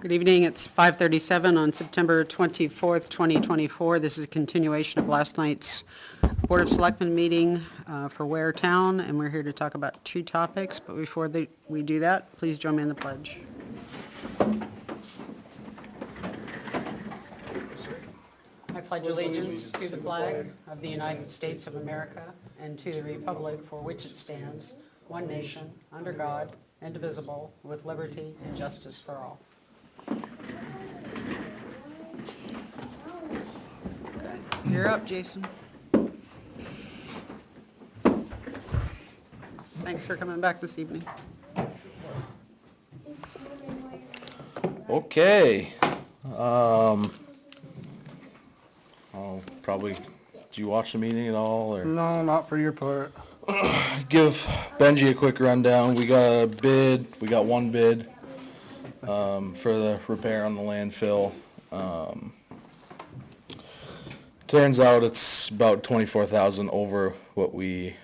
Good evening. It's 5:37 on September 24th, 2024. This is a continuation of last night's Board of Selectmen meeting for Ware Town, and we're here to talk about two topics. But before we do that, please join me in the pledge. I pledge allegiance to the flag of the United States of America and to the republic for which it stands, one nation, under God, indivisible, with liberty and justice for all. Okay, you're up, Jason. Thanks for coming back this evening. Okay. Probably, did you watch the meeting at all, or? No, not for your part. Give Benji a quick rundown. We got a bid, we got one bid, for the repair on the landfill. Turns out it's about 24,000 over what we,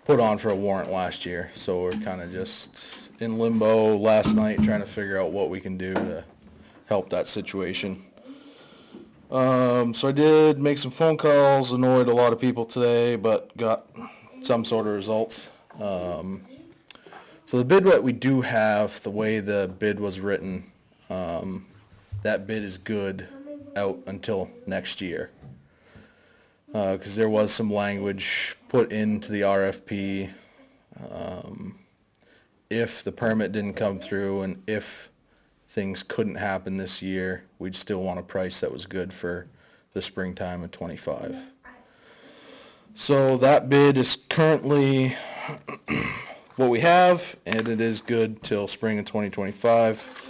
put on for a warrant last year. So we're kind of just in limbo last night, trying to figure out what we can do to help that situation. So I did make some phone calls, annoyed a lot of people today, but got some sort of results. So the bid that we do have, the way the bid was written, that bid is good out until next year. Because there was some language put into the RFP, if the permit didn't come through and if things couldn't happen this year, we'd still want a price that was good for the springtime of '25. So that bid is currently what we have, and it is good till spring of 2025.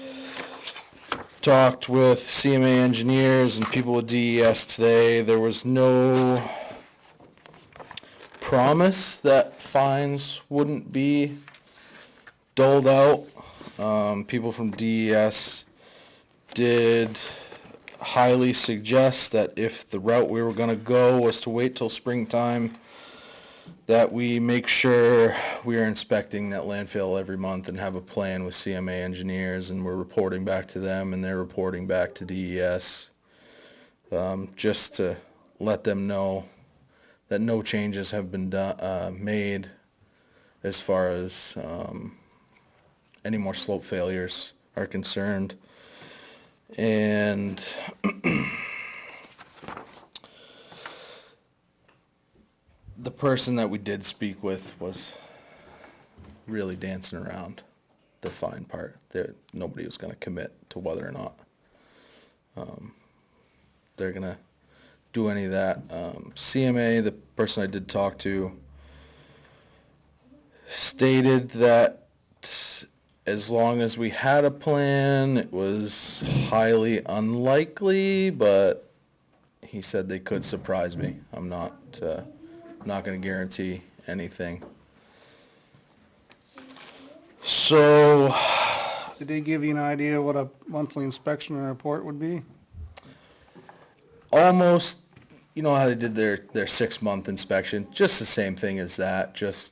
Talked with CMA engineers and people with DES today. There was no promise that fines wouldn't be doled out. People from DES did highly suggest that if the route we were going to go was to wait till springtime, that we make sure we are inspecting that landfill every month and have a plan with CMA engineers, and we're reporting back to them and they're reporting back to DES, just to let them know that no changes have been made as far as any more slope failures are concerned. And the person that we did speak with was really dancing around the fine part. Nobody was going to commit to whether or not they're going to do any of that. CMA, the person I did talk to, stated that as long as we had a plan, it was highly unlikely, but he said they could surprise me. I'm not going to guarantee anything. So, Did they give you an idea what a monthly inspection and report would be? almost, you know how they did their 6-month inspection, just the same thing as that, just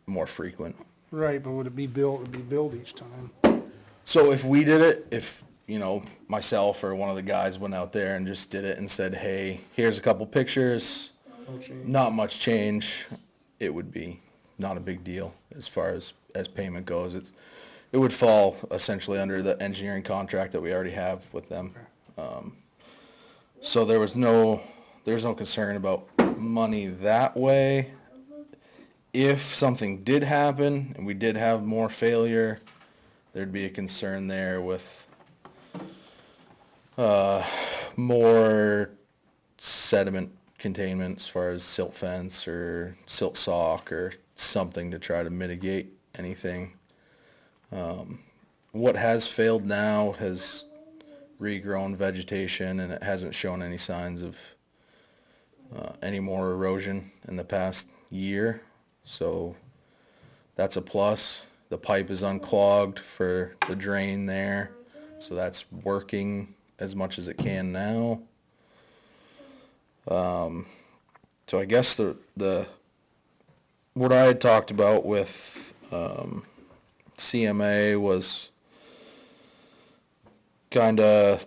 more frequent. Right, but would it be billed each time? So if we did it, if, myself or one of the guys went out there and just did it and said, hey, here's a couple pictures, No change. not much change, it would be not a big deal as far as payment goes. It would fall essentially under the engineering contract that we already have with them. So there was no concern about money that way. If something did happen and we did have more failure, there'd be a concern there with more sediment containment as far as silt fence or silt sock or something to try to mitigate anything. What has failed now has regrown vegetation, and it hasn't shown any signs of any more erosion in the past year. So that's a plus. The pipe is unclogged for the drain there, so that's working as much as it can now. So I guess the what I had talked about with CMA was kinda,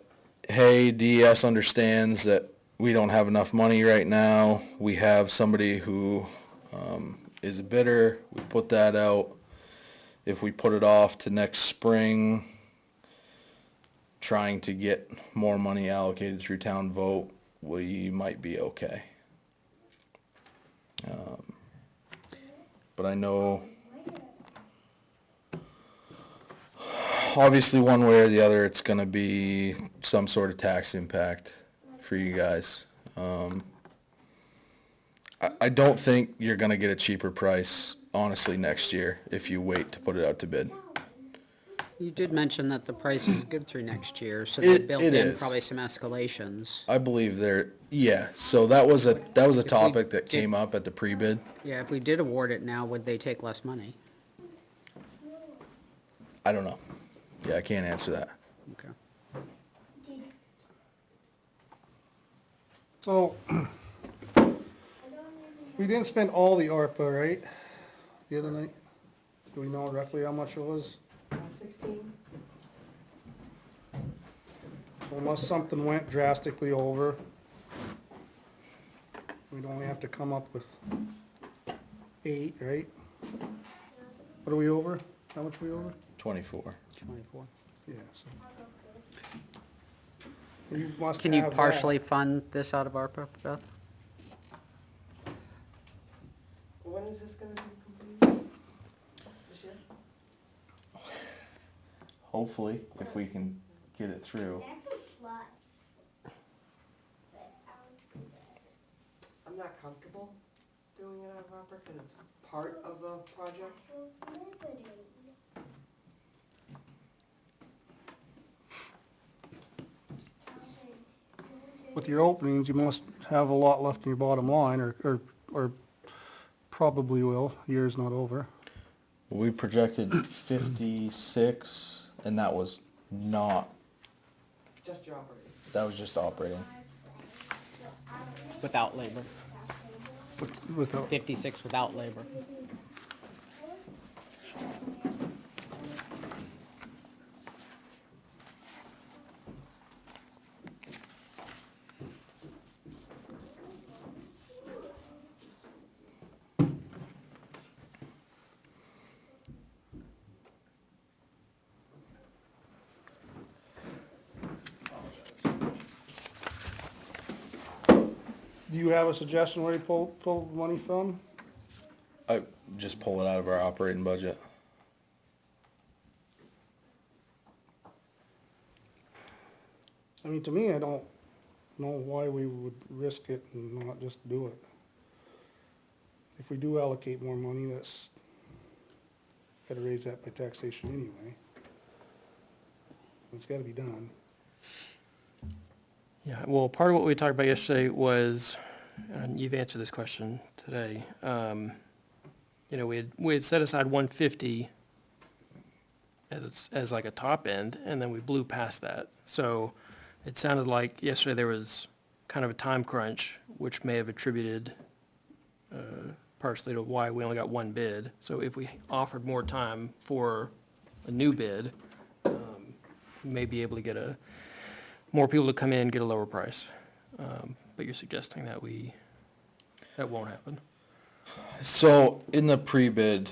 hey, DES understands that we don't have enough money right now. We have somebody who, is a bidder. We put that out. If we put it off to next spring, trying to get more money allocated through town vote, we might be okay. But I know, obviously, one way or the other, it's gonna be some sort of tax impact for you guys. I don't think you're gonna get a cheaper price, honestly, next year if you wait to put it out to bid. You did mention that the price is good through next year, so they built It in is. probably some escalations. I believe yeah, so that was a we topic that did- came up at the pre-bid. Yeah, if we did award it now, would they take less money? I don't know. Yeah, I can't answer that. Okay. So, we didn't spend all the ARPA, right? The other night? Do we know roughly how much it was? 16. So unless something went drastically over, we'd only have to come up with 8, right? What are we over? How much are we over? 24. 24. Yeah, so. You must Can you have that. partially fund this out of ARPA, Beth? When is this gonna be completed? This year? Hopefully, if we can get it through. I'm not comfortable doing it out of ARPA because it's part of the project. With your openings, you must have a lot left in your bottom line, or probably will, year's not over. We projected 56, and that was not, Just your operating. that was just operating. Without labor. With the, 56 without labor. do you have a suggestion where you pull money from? I just pull it out of our operating budget. I mean, to me, I don't know why we would risk it and not just do it. If we do allocate more money, that's, gotta raise that by taxation anyway. It's gotta be done. Yeah, well, part of what we talked about yesterday was, and you've answered this question today, you know, we had set aside 150 as like a top end, and then we blew past that. So it sounded like yesterday there was kind of a time crunch, which may have attributed partially to why we only got one bid. So if we offered more time for a new bid, we may be able to get more people to come in, get a lower price. But you're suggesting that that won't happen? So in the pre-bid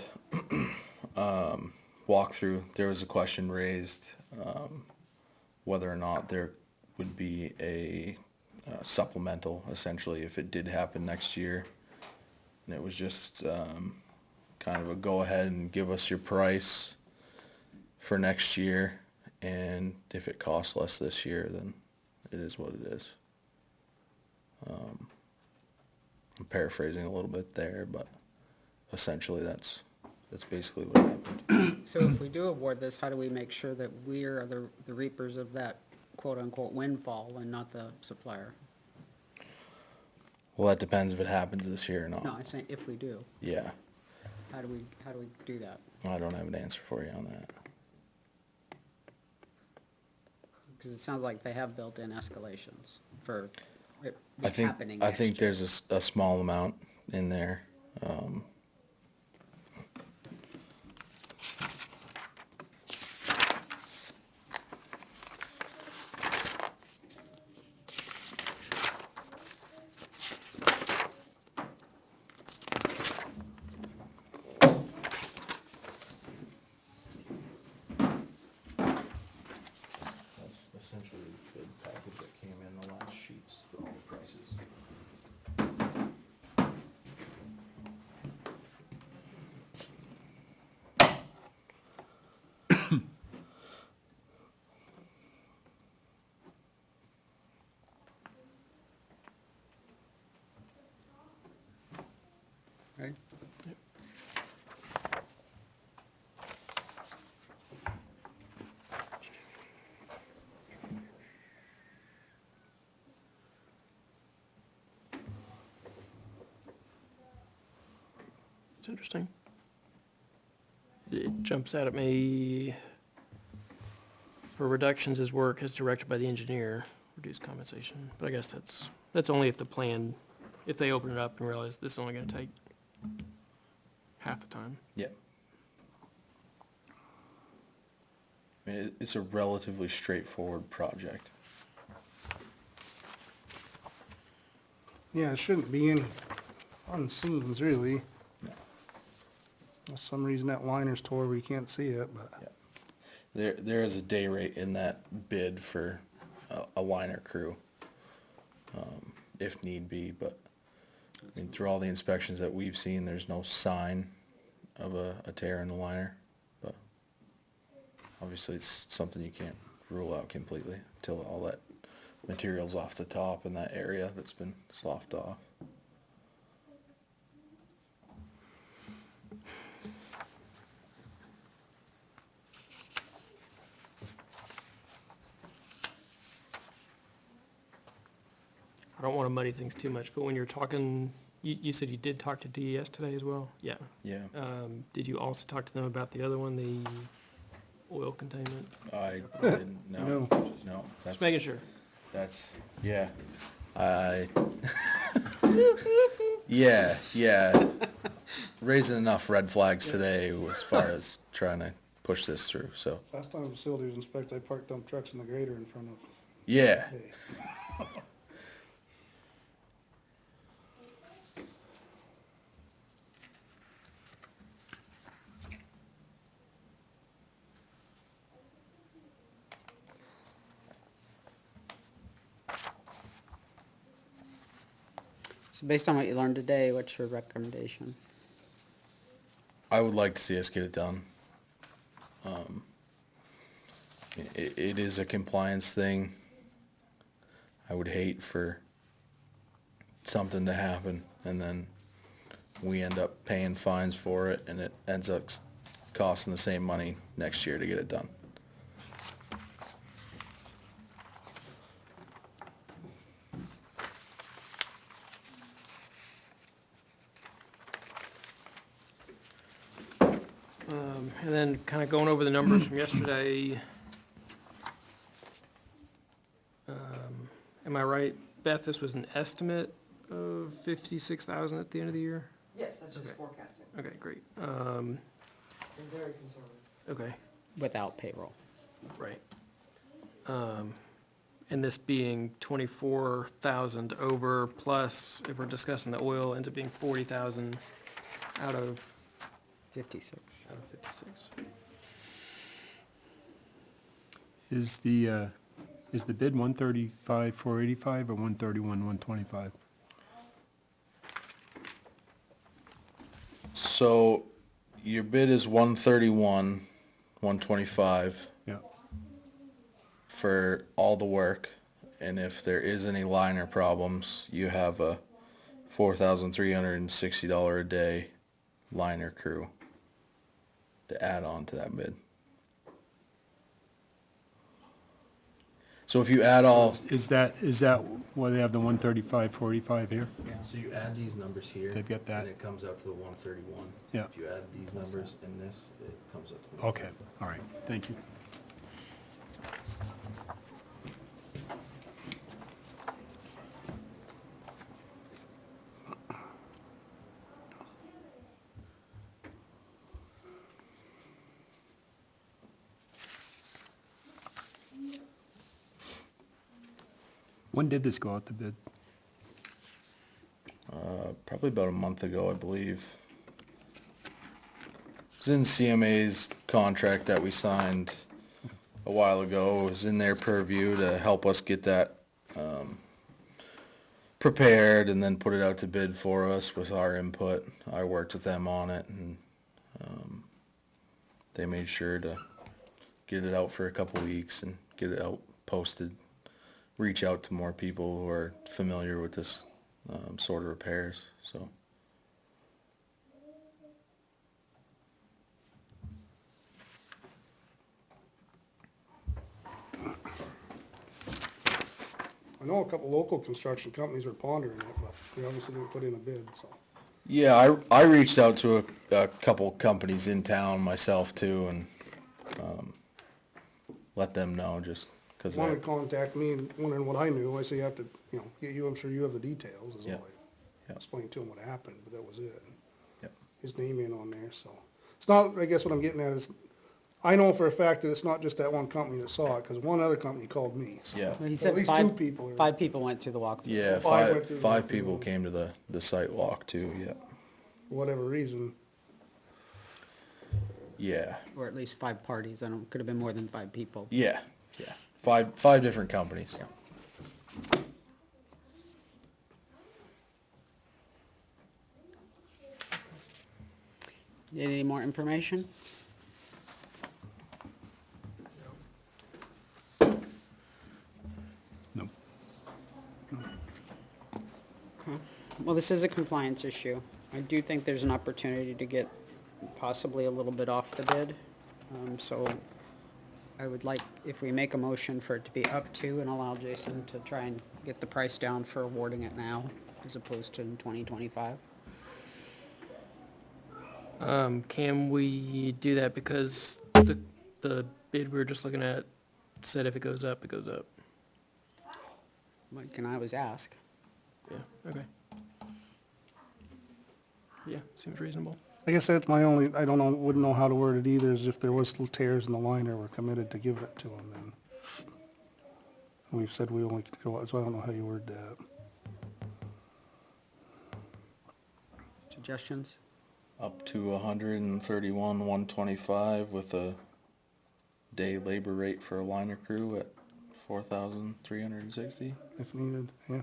walkthrough, there was a question raised whether or not there would be a supplemental, essentially, if it did happen next year. And it was just kind of a go ahead and give us your price for next year, and if it costs less this year, then it is what it is. I'm paraphrasing a little bit there, but essentially that's basically what happened. So if we do award this, how do we make sure that we're the reapers of that quote-unquote windfall and not the supplier? Well, that depends if it happens this year or not. No, I'm saying if we do, Yeah, how do we do that? I don't have an answer for you on that. Because it sounds like they have built-in escalations for it I think, happening I next think year. there's a small amount in there. It's interesting. It jumps out at me. For reductions, his work is directed by the engineer, reduce compensation. But I guess that's only if the plan, if they open it up and realize this is only gonna take half the time. Yeah. I mean, it's a relatively straightforward project. Yeah, it shouldn't be any unseens, really. No. For some reason that liner's tore, we can't see it, but Yeah. There is a day rate in that bid for a liner crew, if need be, but, I mean, through all the inspections that we've seen, there's no sign of a tear in the liner, but obviously it's something you can't rule out completely until all that material's off the top in that area that's been sloughed off. I don't wanna muddy things too much, but when you're talking, you said you did talk to DES today as well? Yeah. Yeah, Did you also talk to them about the other one, the oil containment? I didn't know. No. No, Just making sure. That's, yeah, yeah. Raising enough red flags today as far as trying to push this through, so, last time the facility was inspected, I parked dump trucks in the grader in front of, yeah. hey, So based on what you learned today, what's your recommendation? I would like to see us get it done. It is a compliance thing. I would hate for something to happen and then we end up paying fines for it and it ends up costing the same money next year to get it done. And then kind of going over the numbers from yesterday. Am I right, Beth, this was an estimate of 56,000 at the end of the year? Yes, that's just Okay. forecasting. Okay, great. They're very conservative. Okay, Without payroll. right. And this being 24,000 over, plus if we're discussing the oil, ends up being 40,000 out of 56. 56. Is the bid 135, 485 or 131, 125? So your bid is 131, 125 Yeah, for all the work. And if there is any liner problems, you have a $4,360 a day liner crew to add on to that bid. So if you add all, is that why they have the 135, 485 here? so you add these numbers here. They've got that. And it comes up to the 131. Yeah. If you add these numbers and this, it comes up to the. Okay, all right, thank you. When did this go out to bid? Probably about a month ago, I believe. It's in CMA's contract that we signed a while ago. It was in their purview to help us get that prepared and then put it out to bid for us with our input. I worked with them on it and they made sure to get it out for a couple weeks and get it out posted. Reach out to more people who are familiar with this sort of repairs, so. I know a couple local construction companies are pondering it, but they obviously didn't put in a bid, so. Yeah, I reached out to a couple companies in town myself too, and, let them know just cause One would contact me and wondering what I knew. I say you have to, get you, I'm sure you have the details, is Yeah. all I Yeah. explained to him what happened, but that was it. Yep. His name in on there, so. It's not, I guess what I'm getting at is, I know for a fact that it's not just that one company that saw it, cause one other company called me, so. Yeah. Well, he So at said least five- two people are- 5 people went through the walkthrough. Yeah, Five went five, through the five walkthrough. people came to the site walk too, yeah. For whatever reason. Yeah, Or at least 5 parties, I don't, could have been more than 5 people. yeah, yeah. Five different companies. Need any more information? No. Okay. Well, this is a compliance issue. I do think there's an opportunity to get possibly a little bit off the bid. So I would like, if we make a motion for it to be up to and allow Jason to try and get the price down for awarding it now as opposed to in 2025. Can we do that because the bid we were just looking at said if it goes up, it goes up? Well, you can always ask. Yeah, okay. Yeah, seems reasonable. I guess that's my only, I don't know, wouldn't know how to word it either, is if there was little tears in the liner, we're committed to give it to them then. We've said we only could go, so I don't know how you word that. Suggestions? Up to 131, 125 with a day labor rate for a liner crew at 4,360. If needed, yeah.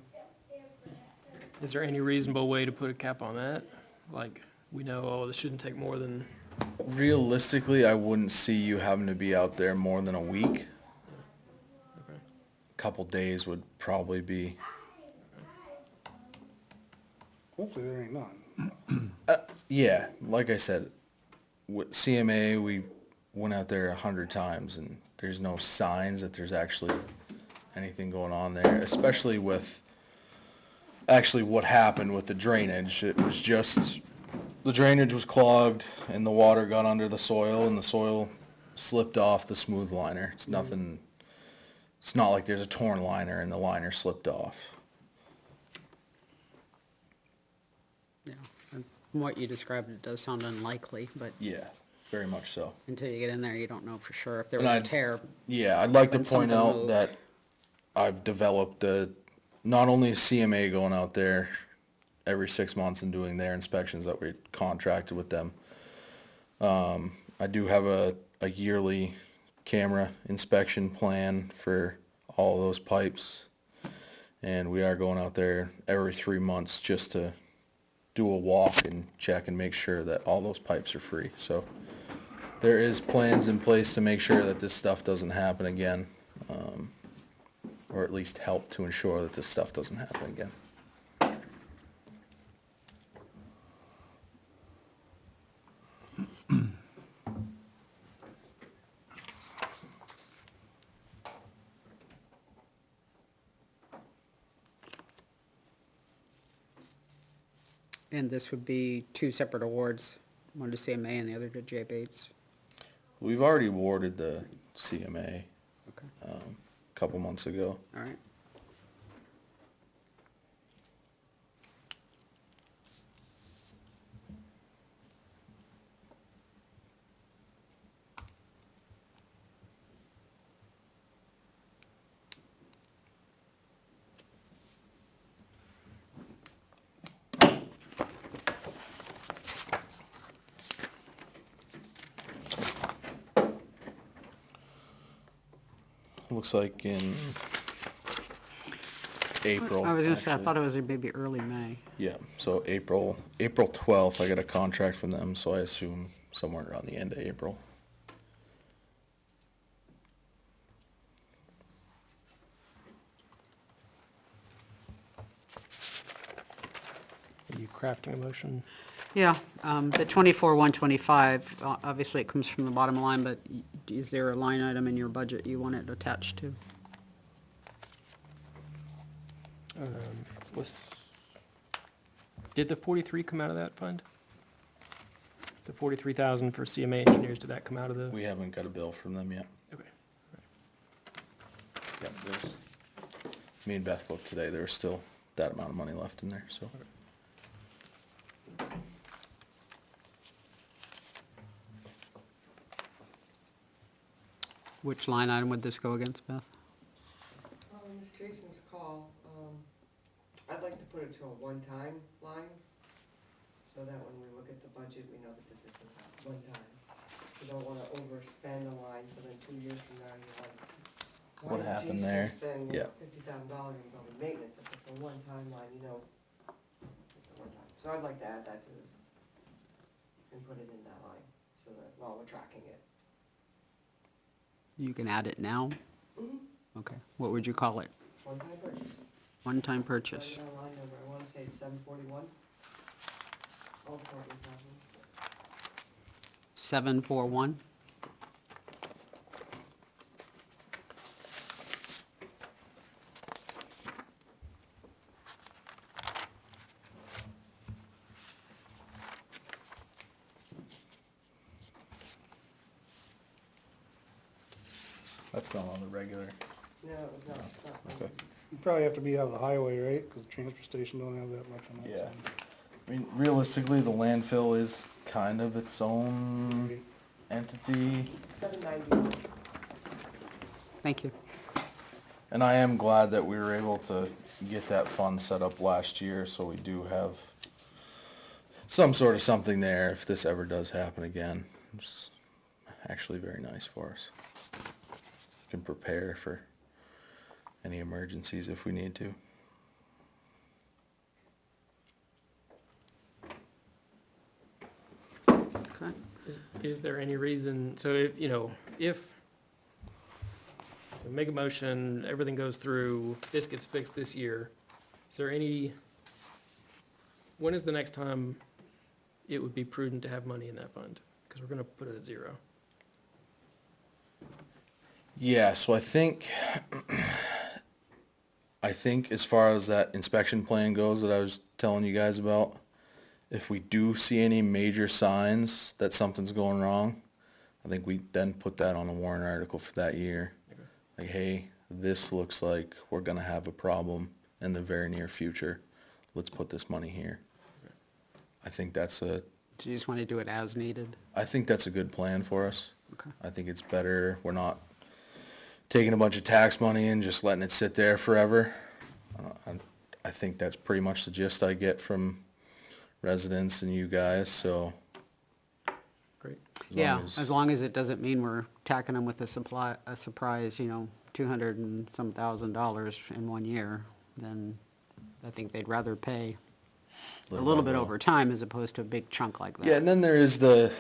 Is there any reasonable way to put a cap on that? Like, we know, oh, this shouldn't take more than, Realistically, I wouldn't see you having to be out there more than a week. okay. Couple days would probably be, Hopefully there ain't none. yeah, like I said, with CMA, we went out there 100 times and there's no signs that there's actually anything going on there, especially with actually what happened with the drainage. It was just, the drainage was clogged and the water got under the soil and the soil slipped off the smooth liner. It's nothing, it's not like there's a torn liner and the liner slipped off. Yeah. And from what you described, it does sound unlikely, but Yeah, very much so. until you get in there, you don't know for sure. If there And was a I'd- tear, Yeah, I'd like to When point something out moved. that I've developed not only CMA going out there every 6 months and doing their inspections that we contracted with them. I do have a yearly camera inspection plan for all those pipes. And we are going out there every 3 months just to do a walk and check and make sure that all those pipes are free. So there is plans in place to make sure that this stuff doesn't happen again. Or at least help to ensure that this stuff doesn't happen again. and this would be 2 separate awards, one to CMA and the other to J. Bates. We've already awarded the CMA Okay, a couple months ago. all right. Looks like in April. I was gonna say, I actually. thought it was maybe early May. Yeah, so April 12th, I got a contract from them, so I assume somewhere around the end of April. Are you crafting a motion? Yeah, the 24,125, obviously it comes from the bottom line, but is there a line item in your budget you want it attached to? Did the 43 come out of that fund? The 43,000 for CMA engineers, did that come out of the? We haven't got a bill from them yet. Okay. Yep, there's, me and Beth looked today, there was still that amount of money left in there, so. Which line item would this go against, Beth? Ms. Jason's call, I'd like to put it to a one-time line, so that when we look at the budget, we know that this is a one-time. We don't wanna overspend a line, so then 2 years from now, you're like, why What did happened Jason there? spend Yeah. $50,000 in building maintenance? If it's a one-time line, you know, it's a one-time. So I'd like to add that to this, and put it in that line, so that while we're tracking it. You can add it now? Mm-hmm. Okay. What would you call it? One-time purchase. One-time purchase. Write down line number, I wanna say it's 741. All departments have them. 741? That's not on the regular. No, it's not, it's not. Okay. You probably have to be out of the highway, right? Because the transfer station don't have that much on that Yeah. side. I mean, realistically, the landfill is kind of its own entity. 790. Thank you. And I am glad that we were able to get that fund set up last year, so we do have some sort of something there if this ever does happen again. It's actually very nice for us. Can prepare for any emergencies if we need to. Okay. Is there any reason, so if, if, so make a motion, everything goes through, this gets fixed this year, is there any, when is the next time it would be prudent to have money in that fund? Because we're gonna put it at zero. Yeah, so I think as far as that inspection plan goes that I was telling you guys about, if we do see any major signs that something's going wrong, I think we then put that on a warrant article for that year. Okay. Like, hey, this looks like we're gonna have a problem in the very near future. Let's put this money here. Okay. I think that's Do you just want to do it as needed? a good plan for us. Okay. I think it's better, we're not taking a bunch of tax money and just letting it sit there forever. I think that's pretty much the gist I get from residents and you guys, so. Great. Yeah, as long as it doesn't mean we're tacking them with a surprise, $200 and some $1,000 in 1 year, then I think they'd rather pay a little bit over time as opposed to a big chunk like that. Yeah, and then there is the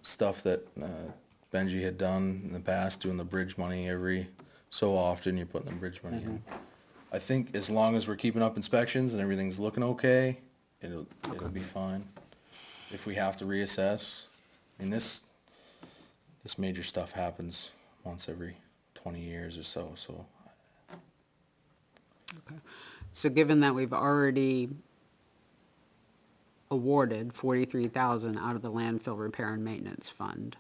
stuff that Benji had done in the past, doing the bridge money every so often, you're putting the bridge money in. I think as long as we're keeping up inspections and everything's looking okay, it'll be fine. If we have to reassess, I mean, this major stuff happens once every 20 years or so, so. Okay. So given that we've already awarded 43,000 out of the landfill repair and maintenance fund,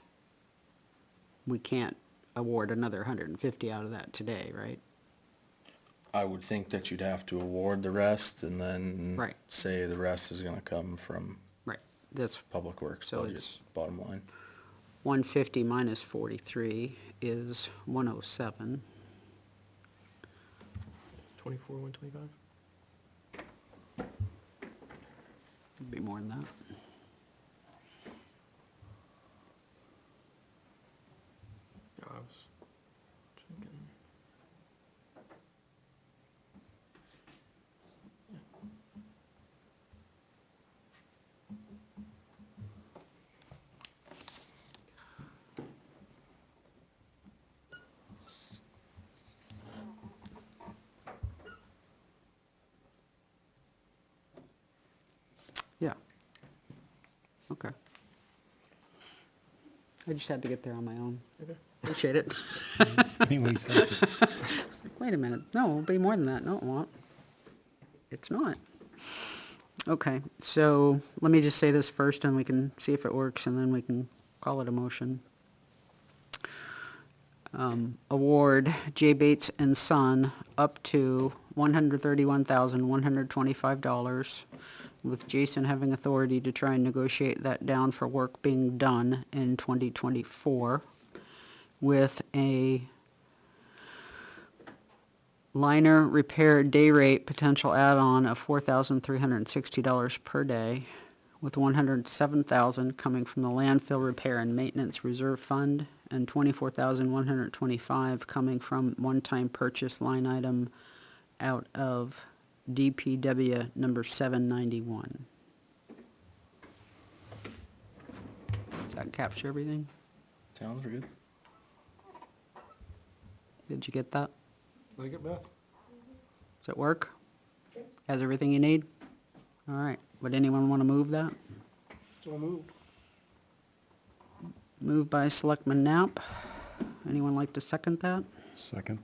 we can't award another 150 out of that today, right? I would think that you'd have to award the rest and then Right. say the rest is gonna come from Right, that's Public Works So budget, it's- bottom line. 150 minus 43 is 107. 24, 125? It'd be more than that. I was thinking. Yeah. Okay. I just had to get there on my own. Okay. Appreciate it. Anyway, so it's- Wait a minute, no, it'll be more than that, no, it won't. It's not. Okay, so let me just say this first and we can see if it works and then we can call it a motion. Award J. Bates and Son up to $131,125, with Jason having authority to try and negotiate that down for work being done in 2024, with a liner repair day rate potential add-on of $4,360 per day, with $107,000 coming from the landfill repair and maintenance reserve fund and $24,125 coming from one-time purchase line item out of DPW number 791. Does that capture everything? Sounds good. Did you get that? Like it, Beth? Does it work? Has everything you need? All right, would anyone want to move that? So moved. Moved by Selectman Knapp. Anyone like to second that? Second.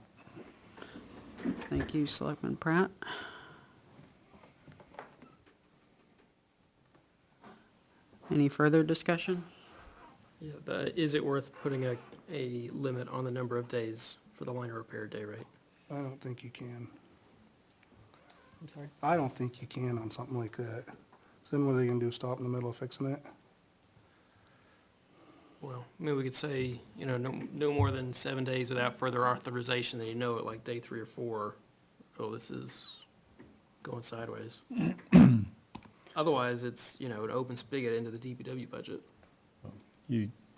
Thank you, Selectman Pratt. Any further discussion? Yeah, is it worth putting a limit on the number of days for the liner repair day rate? I don't think you can. I'm sorry? I don't think you can on something like that. So then what are they gonna do, stop in the middle of fixing it? Well, I mean, we could say, no more than 7 days without further authorization, then you know at like day 3 or 4, oh, this is going sideways. Otherwise, it's, an open spigot into the DPW budget.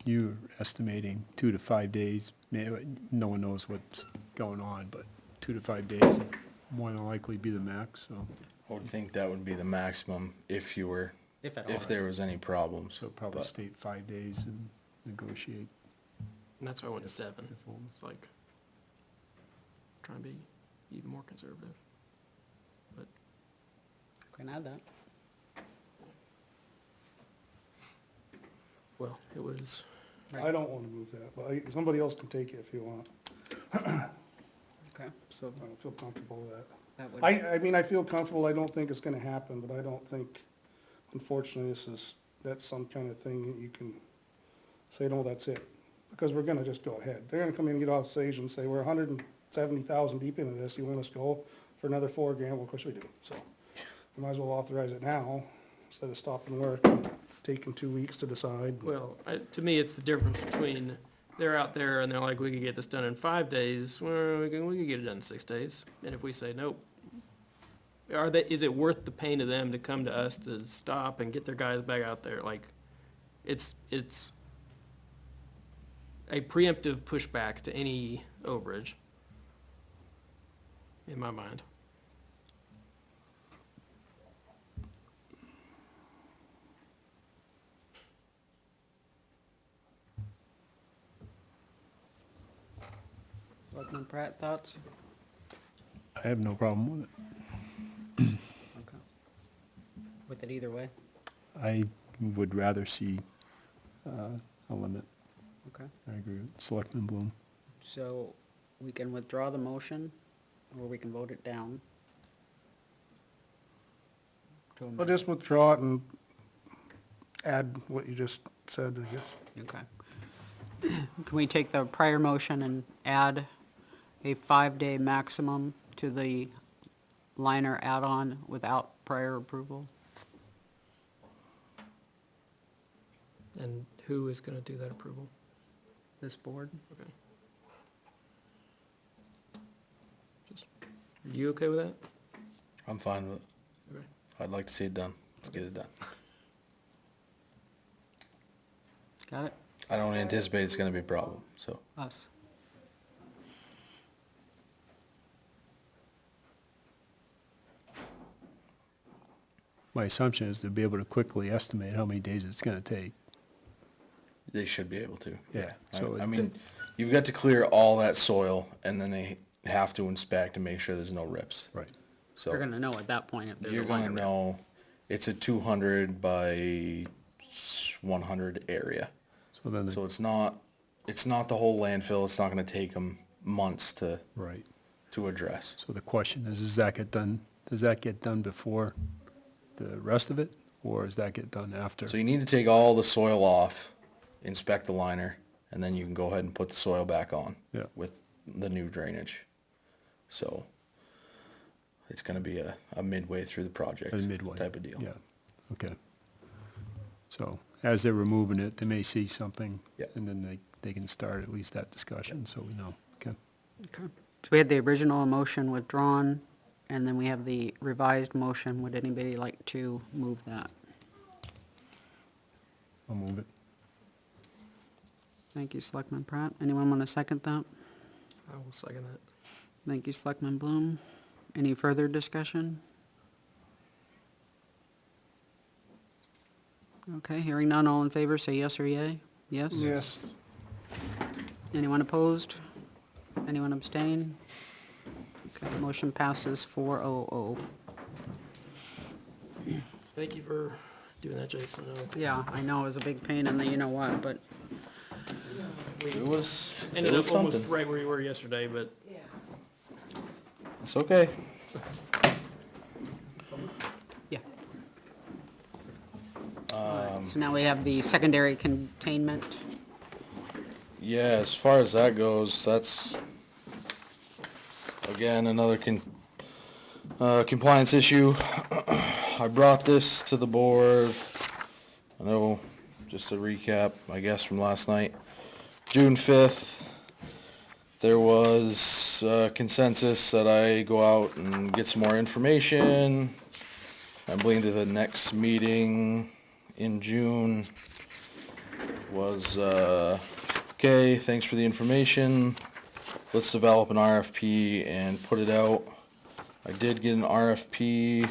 You're estimating 2 to 5 days. No one knows what's going on, but 2 to 5 days would more than likely be the max, so. I would think that would be the maximum if you were, If at all. if there was any problems. So probably But- state 5 days and negotiate. And that's why I went to 7. It's like, trying to be even more conservative. But Can add that. well, it was, I don't wanna move that, but somebody else can take it if you want. Okay, so I don't feel comfortable with that. that would. I mean, I feel comfortable, I don't think it's gonna happen, but I don't think, unfortunately, that's some kind of thing that you can say, no, that's it. Because we're gonna just go ahead. They're gonna come in and get off stage and say, we're 170,000 deep into this, you want us to go for another $4,000? Well, of course we do, so. We might as well authorize it now, instead of stopping work and taking 2 weeks to decide. well, to me, it's the difference between, they're out there and they're like, we could get this done in 5 days, well, we could get it done in 6 days. And if we say, nope, is it worth the pain to them to come to us to stop and get their guys back out there? Like, it's a preemptive pushback to any overage, in my mind. Selectman Pratt, thoughts? I have no problem with it. Okay. With it either way? I would rather see a limit. Okay. I agree with Selectman Bloom. So we can withdraw the motion, or we can vote it down. To I'll amend. just withdraw it and add what you just said, I guess. Okay. Can we take the prior motion and add a 5-day maximum to the liner add-on without prior approval? And who is gonna do that approval? This board? Okay. Are you okay with that? I'm fine with it. Okay. I'd like to see it done. Let's get it done. Got it? I don't anticipate it's gonna be a problem, so. Us. My assumption is to be able to quickly estimate how many days it's gonna take. They should be able to. Yeah, I- so I it- mean, you've got to clear all that soil and then they have to inspect and make sure there's no rips. Right. So You're gonna know at that point if there's a you're gonna liner. know it's a 200 by 100 area. So then, So it's not the whole landfill. It's not gonna take them months right. to address. So the question is, does that get done before the rest of it, or does that get done after? So you need to take all the soil off, inspect the liner, and then you can go ahead and put the soil back on Yeah. with the new drainage. So it's gonna be a midway through the project A midway. type of deal. Yeah, okay. So as they're removing it, they may see something. Yeah. And then they can start at least that discussion, so we know. Okay. Okay. So we had the original motion withdrawn, and then we have the revised motion. Would anybody like to move that? I'll move it. Thank you, Selectman Pratt. Anyone want to second that? I will second that. Thank you, Selectman Bloom. Any further discussion? Okay, hearing none, all in favor, say yes or yay. Yes? Yes. Anyone opposed? Anyone abstain? Okay, motion passes 4-0-0. Thank you for doing that, Jason. Yeah, I know, it was a big pain in the you-know-what, but It was, it Ended was up almost something. right where you were yesterday, but Yeah. It's okay. yeah. So now we have the secondary containment. Yeah, as far as that goes, that's, again, another compliance issue. I brought this to the board, I know, just a recap, I guess, from last night. June 5th, there was consensus that I go out and get some more information. I believe that the next meeting in June was, okay, thanks for the information. Let's develop an RFP and put it out. I did get an RFP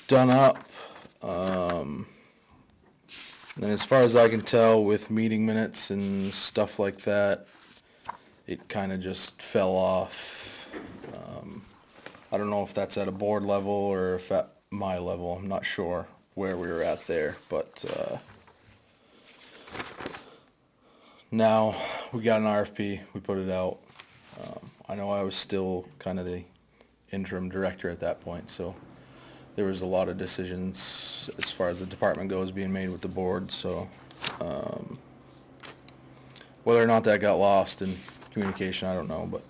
done up. And as far as I can tell with meeting minutes and stuff like that, it kind of just fell off. I don't know if that's at a board level or if at my level. I'm not sure where we were at there, but now we got an RFP, we put it out. I know I was still kind of the interim director at that point, so there was a lot of decisions as far as the department goes being made with the board, so whether or not that got lost in communication, I don't know, but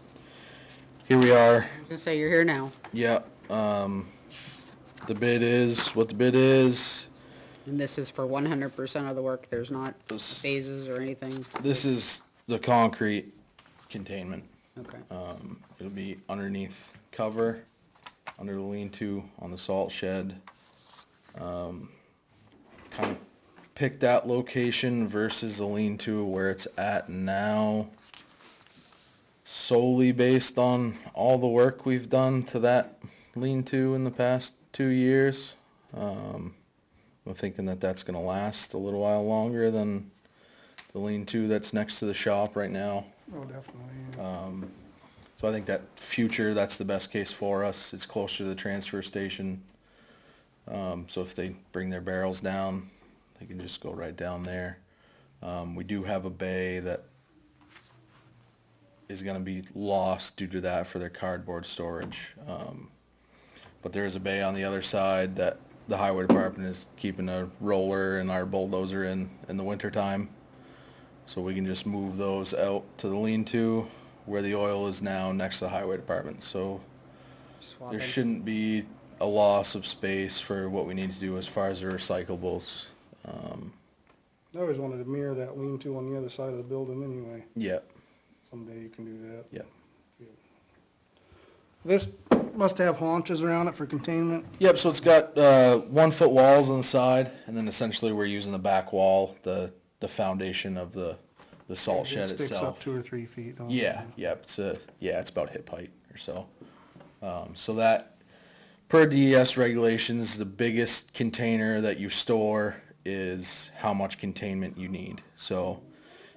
here we are. I was gonna say, you're here now, Yeah, the bid is what the bid is. and this is for 100% of the work. There's not This- phases or anything. This is the concrete containment. Okay. It'll be underneath cover, under the lean-to on the salt shed. Kind of pick that location versus the lean-to where it's at now, solely based on all the work we've done to that lean-to in the past 2 years. I'm thinking that that's gonna last a little while longer than the lean-to that's next to the shop right now. Oh, definitely, yeah. So I think that future, that's the best case for us. It's closer to the transfer station. So if they bring their barrels down, they can just go right down there. We do have a bay that is gonna be lost due to that for their cardboard storage. But there is a bay on the other side that the highway department is keeping a roller and our bulldozer in the winter time. So we can just move those out to the lean-to where the oil is now next to the highway department. So there shouldn't be a loss of space for what we need to do as far as the recyclables. I always wanted to mirror that lean-to on the other side of the building anyway. Yep, Someday you can do that. yep. This must have haunches around it for containment. Yep, so it's got 1 foot walls on the side, and then essentially we're using the back wall, the foundation of the salt shed It sticks up itself. 2 or 3 feet, don't it? Yeah, yep, it's about hip height or so. So that, per DES regulations, the biggest container that you store is how much containment you need. So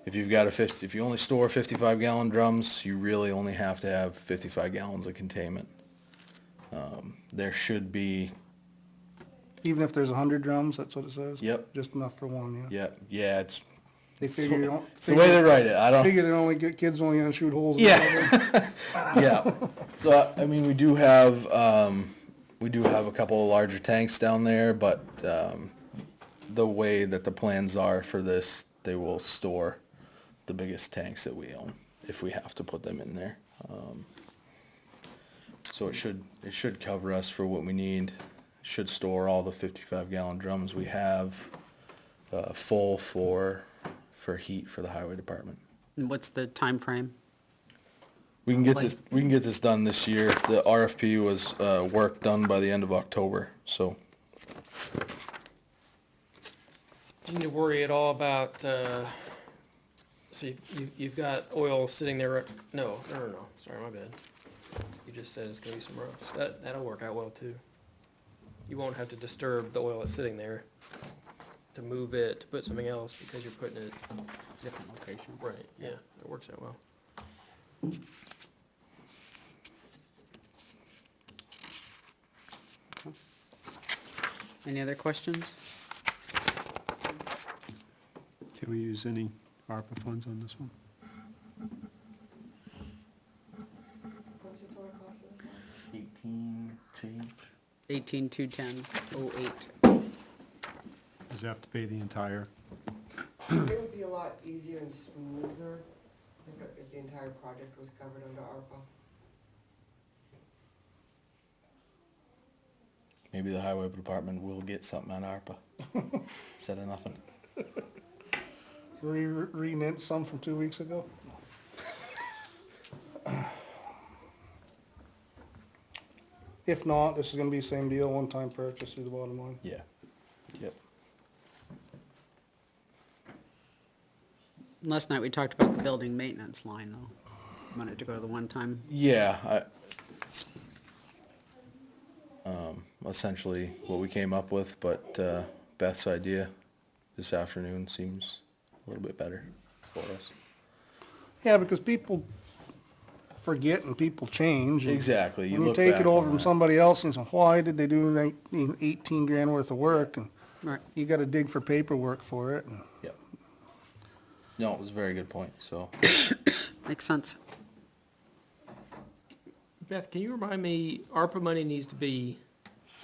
if you've got if you only store 55-gallon drums, you really only have to have 55 gallons of containment. There should be, Even if there's 100 drums, that's what it says? Yep. Just enough for one, yeah? yeah, it's They figure you don't. it's the way they write it. I don't. Figure they're only, kids only gonna shoot holes in Yeah. the Yeah, so, I mean, we do have, we do have a couple of larger tanks down there, but, the way that the plans are for this, they will store the biggest tanks that we own, if we have to put them in there. So it should cover us for what we need. Should store all the 55-gallon drums we have, full for heat for the highway department. And what's the time frame? We can get this done this year. The RFP was, work done by the end of October, so. Do you need to worry at all about, so you've got oil sitting there, no, sorry, my bad. You just said it's gonna be somewhere else. That'll work out well too. You won't have to disturb the oil that's sitting there to move it, to put something else, because you're putting it, Different location. right, yeah, it works out well. Any other questions? Can we use any ARPA funds on this one? What's the total cost of it? 18 change. 18,210,08. Does it have to pay the entire? It would be a lot easier and smoother if the entire project was covered under ARPA. Maybe the highway department will get something on ARPA. Instead of nothing. Should we renege some from 2 weeks ago? If not, this is gonna be the same deal, one-time purchase through the bottom line. Yeah. Yep. Last night we talked about the building maintenance line though. Want it to go to the one-time? Yeah, essentially what we came up with, but, Beth's idea this afternoon seems a little bit better for us. Yeah, because people forget and people change. and Exactly. When you look take back it over on from that. somebody else and say, why did they do 18 grand worth of work? And Right. you gotta dig for paperwork for it. and- Yep. No, it was a very good point, so. Makes sense. Beth, can you remind me, ARPA money needs to be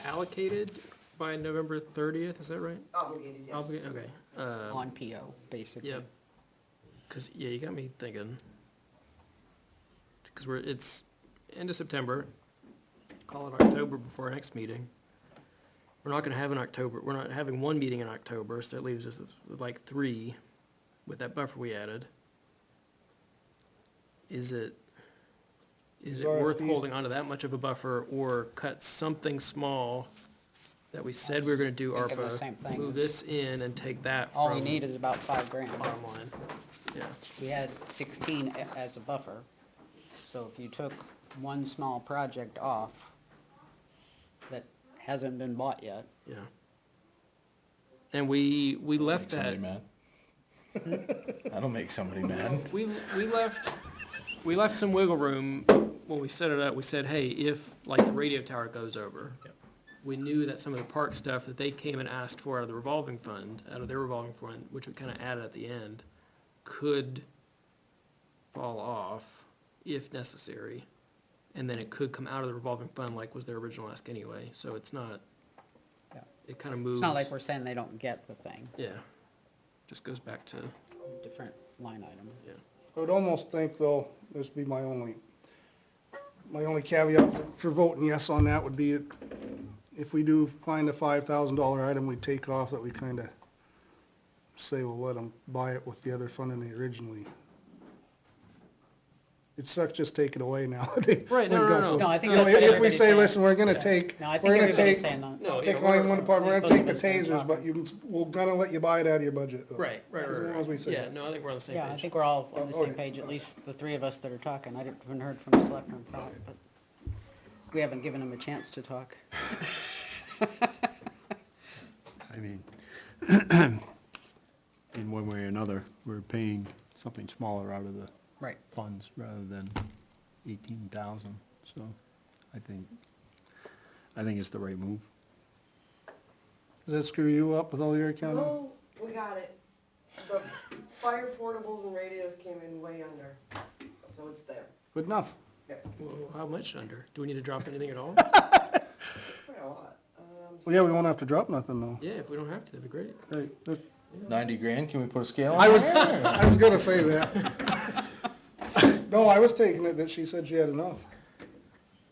allocated by November 30th, is that right? Obligated, yes. Okay. On PO, basically. Yep. Cause, yeah, you got me thinking. Cause it's end of September, call it October before our next meeting. We're not having one meeting in October, so it leaves us with like 3 with that buffer we added. Is it worth RFPs. holding onto that much of a buffer, or cut something small that we said we were gonna do Think of the same ARPA, thing. move this in and take that All we from need is about 5 grand. bottom line? Yeah, We had 16 as a buffer. So if you took one small project off that hasn't been bought yet, yeah. And we left Make that, somebody mad. That'll make somebody mad. we left some wiggle room when we set it up. We said, hey, if like the radio tower goes over, Yep. we knew that some of the park stuff that they came and asked for out of the revolving fund, out of their revolving fund, which we kinda added at the end, could fall off if necessary. And then it could come out of the revolving fund like was their original ask anyway, so it's not, Yeah. it kinda moves. it's not like we're saying they don't get the thing, Yeah, just goes back to, different line item. yeah. I would almost think though, this would be my only caveat for voting yes on that would be if we do find a $5,000 item we take off, that we kinda say we'll let them buy it with the other funding they originally. It sucks, just take it away now. Right, no. No, I think You know, that's what if we everybody's say, saying. listen, we're gonna Yeah. take, No, I think we're gonna everybody's take, saying that. No, yeah, take money in one department, we're gonna take the Both of us tasers, but we're gonna let you buy it out of your budget. though. Right. As long as we say Yeah, that. no, I think we're on the same Yeah, I page. think we're all on the Oh, same yeah. page, at least the 3 of us that are talking. I haven't heard from the selectmen probably, but we haven't given them a chance to talk. I mean, in one way or another, we're paying something smaller out of the Right. funds rather than 18,000, so I think it's the right move. Does that screw you up with all your accounting? No, we got it. The fire portables and radios came in way under, so it's there. Good enough. Well, how much under? Do we need to drop anything at all? got a lot. Well, yeah, we won't have to drop nothing though. Yeah, if we don't have to, that'd be great. Right, that- 90 grand, can we put a scale on I was, there? I was gonna say that. No, I was taking it that she said she had enough.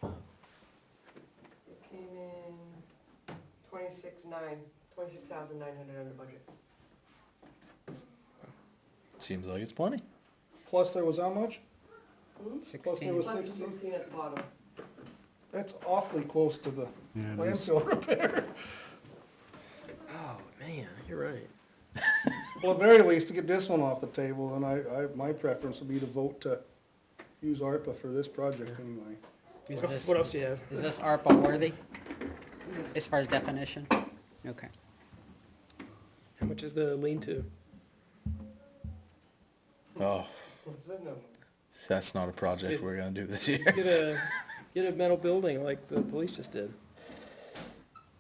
It came in 26,900 under budget. Seems like it's plenty. Plus there was how much? Plus there 16. was Plus the 16. 16 at the bottom. That's awfully close to the Yeah, it is. landfill repair. Oh, man, you're right. Well, at very least, to get this one off the table, and my preference would be to vote to use ARPA for this project anyway. Is What this, what else do you have? is this ARPA worthy as far as definition? Okay. How much is the lean-to? Oh, What's the number? that's not a project we're gonna do this year. Just get a metal building like the police just did.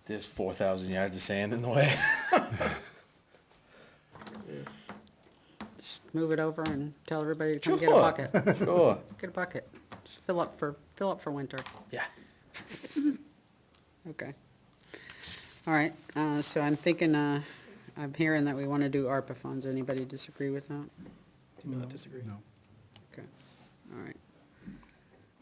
There's 4,000 yards of sand in the way. Just move it over and tell everybody to come get a Sure. bucket. Sure. Get a bucket. Just fill up for winter. Yeah. Okay. All right, so I'm thinking, I'm hearing that we want to do ARPA funds. Anybody disagree with that? Do not disagree. No. Okay, all right.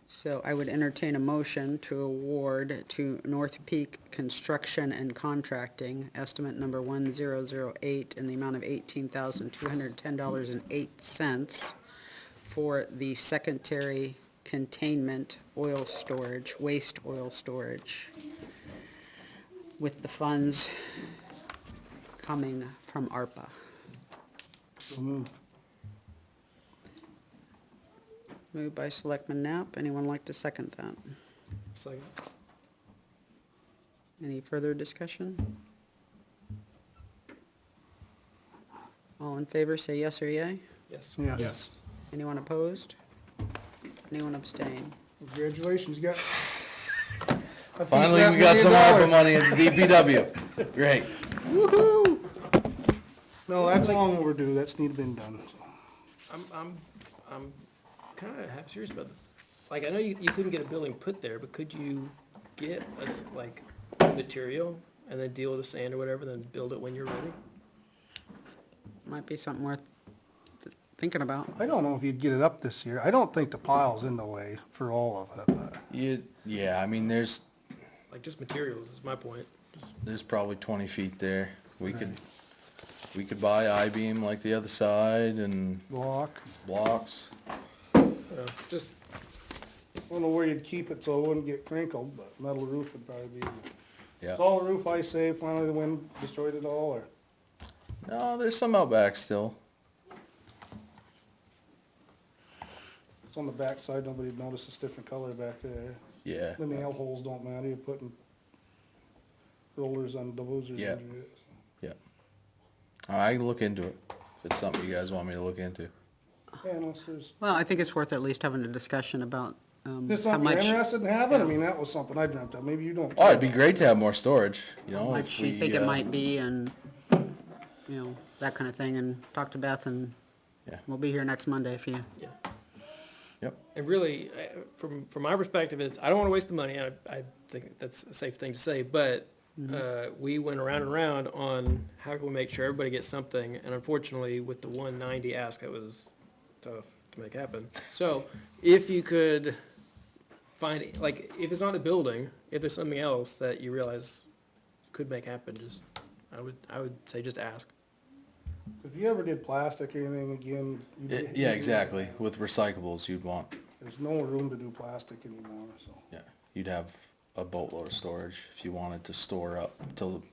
So I would entertain a motion to award to North Peak Construction and Contracting, estimate number 1008, in the amount of $18,210.08 for the secondary containment oil storage, waste oil storage, with the funds coming from ARPA. So moved. Moved by Selectman Knapp. Anyone like to second that? Second. Any further discussion? All in favor, say yes or yay. Yes. Yes. Anyone opposed? Anyone abstain? Congratulations, you got. a piece of Finally, that we got some $1 ARPA million. money at the DPW. Great. Woo-hoo! No, that's long overdue, that's need been done, so. I'm kinda half serious about it. Like, I know you couldn't get a building put there, but could you get us, like, material and then deal with the sand or whatever, then build it when you're ready? Might be something worth thinking about. I don't know if you'd get it up this year. I don't think the pile's in the way for all of it, but. Yeah, I mean, there's Like, just materials is my point. Just- probably 20 feet there. We could buy I-beam like the other side and Block. blocks. Just, I don't know where you'd keep it so it wouldn't get crinkled, but metal roof would probably be. Yeah. It's all the roof I saved, finally the wind destroyed it all, or? No, there's some out back still. It's on the back side, nobody'd notice it's different color back there. Yeah. The nail holes don't matter, you're putting rollers on dozers Yeah. under it. Yeah. I can look into it if it's something you guys want me to look into. Yeah, unless there's, Well, I think it's worth at least having a discussion about this how something you're much, interested in having? I mean, that was something I dreamt of, maybe you don't. Oh, it'd be great to have more storage, you how know, much if you we, think it might be, and, you know, that kind of thing, and talk to Beth, and Yeah. we'll be here next Monday if you, yeah. Yep. And really, from my perspective, it's, I don't wanna waste the money, I think that's a safe thing to say, but, we went around and around on how can we make sure everybody gets something, and unfortunately, with the 190 ask, it was tough to make happen. So, if you could find, like, if it's not a building, if there's something else that you realize could make happen, just, I would say just ask. If you ever did plastic or anything again, you'd. Yeah, exactly. With recyclables, you'd want, There's no room to do plastic anymore, so. yeah, you'd have a boatload of storage if you wanted to store up till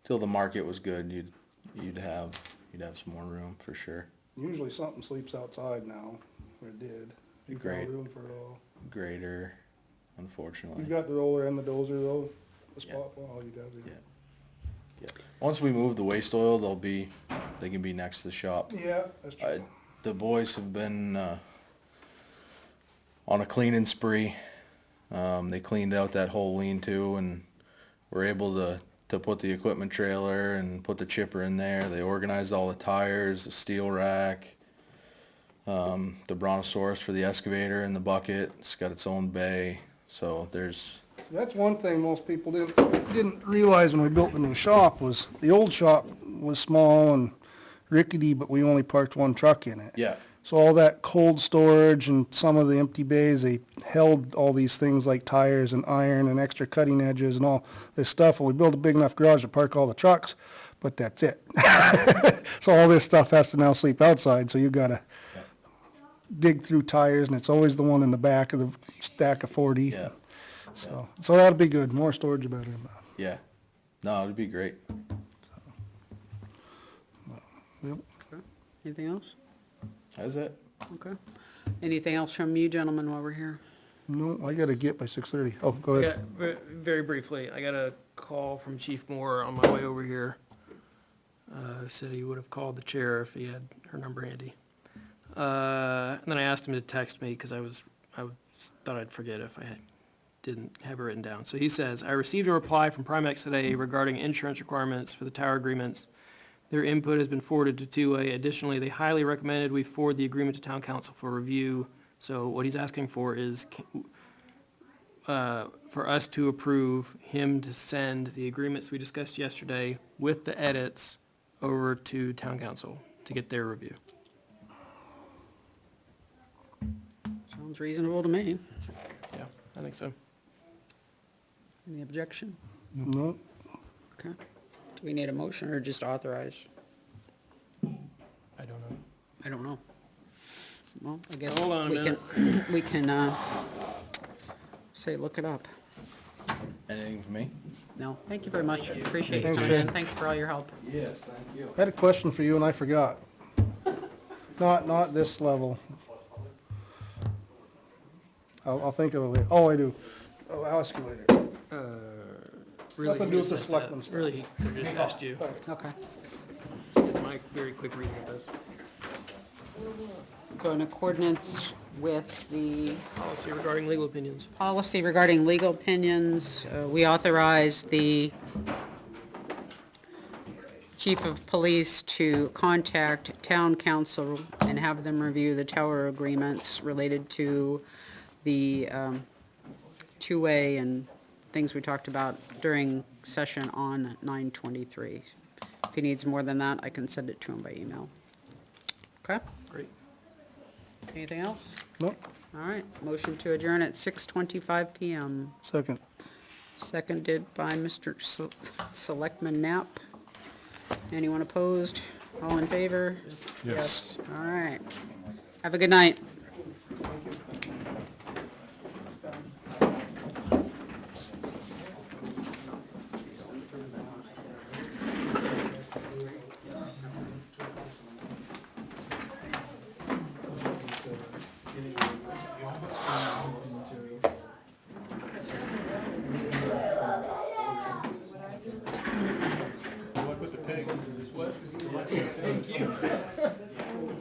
the market was good. You'd have some more room for sure. Usually something sleeps outside now, or it did. You Great. found room for it all. Greater, unfortunately. You've got the roller and the dozer though, the Yeah. spot for all you got Yeah. there. Yeah. Once we move the waste oil, they can be next to the shop. Yeah, that's I, true. the boys have been, on a cleaning spree. They cleaned out that whole lean-to and were able to put the equipment trailer and put the chipper in there. They organized all the tires, the steel rack, the brontosaurus for the excavator and the bucket. It's got its own bay. So there's That's one thing most people didn't realize when we built the new shop was, the old shop was small and rickety, but we only parked one truck in it. Yeah. So all that cold storage and some of the empty bays, they held all these things like tires and iron and extra cutting edges and all this stuff. And we built a big enough garage to park all the trucks, but that's it. So all this stuff has to now sleep outside, so you gotta dig through tires, and it's always the one in the back of the stack of 40. Yeah. So that'll be good. More storage, the better. Yeah. No, it'd be great. Yep. Anything else? That's it. Okay. Anything else from you gentlemen while we're here? No, I gotta get by 6:30. Oh, go ahead. Very briefly, I got a call from Chief Moore on my way over here. Said he would have called the chair if he had her number handy. And then I asked him to text me because I thought I'd forget if I didn't have it written down. So he says, I received a reply from Primex today regarding insurance requirements for the tower agreements. Their input has been forwarded to 2A. Additionally, they highly recommended we forward the agreement to town council for review. So what he's asking for is for us to approve him to send the agreements we discussed yesterday with the edits over to town council to get their review. Sounds reasonable to me. Yeah, I think so. Any objection? No, Okay. Do we need a motion or just authorize? I don't know. I don't know. Well, I guess Hold on a we can, minute. we can, say, look it up. Anything for me? No, thank you very much. Appreciate your Thanks, time. Jason. Thanks for all your help. Yes, thank you. I had a question for you and I forgot. Not this level. I'll think of it later. Oh, I do. I'll ask you later. Really, Nothing to he do with just the said selectmen that. stuff. Really, he could've just asked you. Okay. My very quick reading of this. So in accordance with the Policy regarding legal opinions. policy regarding legal opinions, we authorize the chief of police to contact town council and have them review the tower agreements related to the two-way and things we talked about during session on 9/23. If he needs more than that, I can send it to him by email. Okay? Great. Anything else? Nope, All right, motion to adjourn at 6:25 PM. second. Seconded by Mr. Selectman Knapp. Anyone opposed? All in favor? Yes. All right. Have a good night. Thank you.